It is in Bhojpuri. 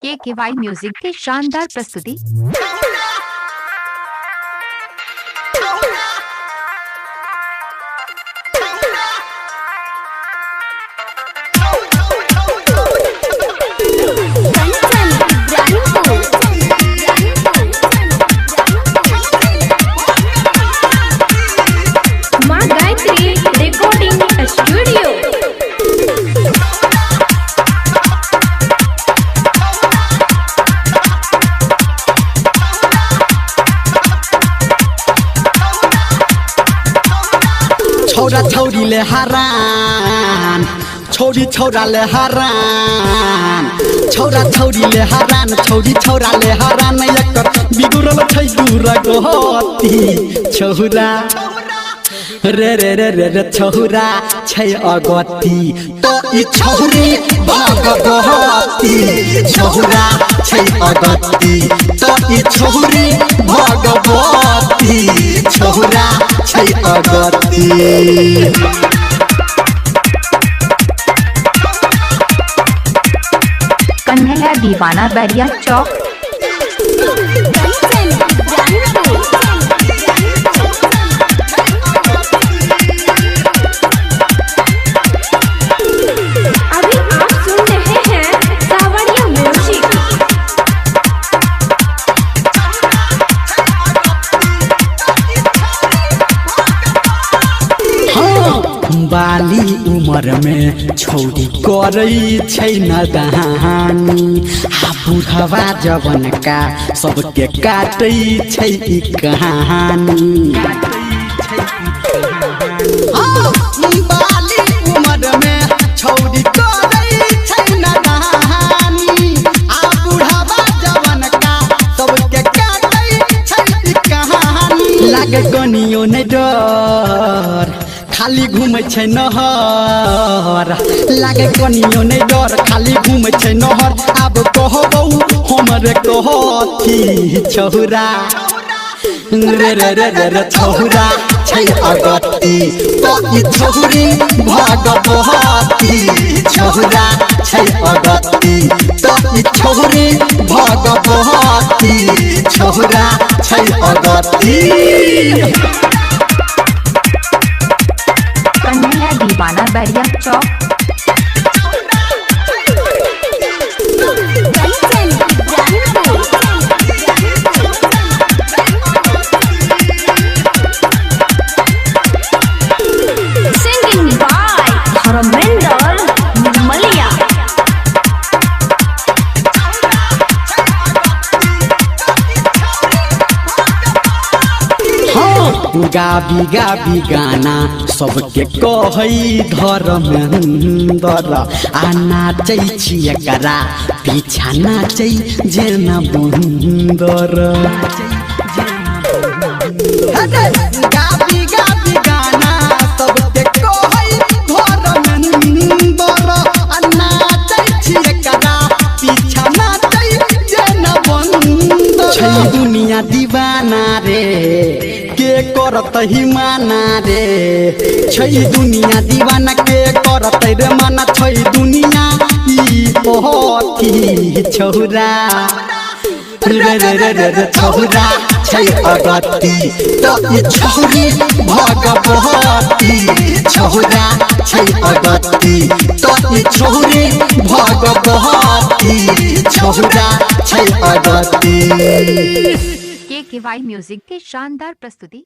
KKY म्यूजिक की शानदार प्रस्तुति। माँ गायत्री रिकॉर्डिंग स्टूडियो। छौरा छौरीले हरान, छौरी छौराले हरान, छौरा छौरीले हरान, छौरी छौराले हरान। एकर बिगुरल छै दूर गति छौरा रे रे रे रे रे छौरा छै अगति तो ई छौरी भगवती। छौरा छै अगति तो ई छौरी भगवती। छौरा छै अगति। कन्हैया दीवाना बैरिया चौक। अभी आप सुन रहे हैं सावरिया म्यूजिक। बाली उमर में छौरी करै छै नदानी। आ बुढ़वा जवन का सबके काटै छै ई कहानी। बाली उमर में छौरी करै छै नदानी। आ बुढ़वा जवन का सबके काटै छै ई कहानी। लागे कनियो नै डर खाली घूमै छै नहर। लागे कनियो नै डर खाली घूमै छै नहर। आब कहबौ हमरे कहती छौरा रे रे रे रे रे छौरा छै अगति तो ई छौरी भगवती। छौरा छै अगति तो ई छौरी भगवती। छौरा छै अगति। कन्हैया दीवाना बैरिया चौक। Singing by Dharmendra Nirmaliya. गाबी गाबी गाना सबके कहै धर्मेंद्र। आ नाचै छी एकरा पीछा नाचै जेना बंदर। गाबी गाबी गाना सबके कहै धर्मेंद्र। आ नाचै छी एकरा पीछा नाचै जेना बंदर। छै दुनिया दीवाना रे के करत ही माना रे। छै दुनिया दीवाना के करत रे माना। छै दुनिया ई होती छौरा रे रे रे रे रे छौरा छै अगति तो ई छौरी भगवती। छौरा छै अगति तो ई छौरी भगवती। छौरा छै अगति। KKY म्यूजिक की शानदार प्रस्तुति।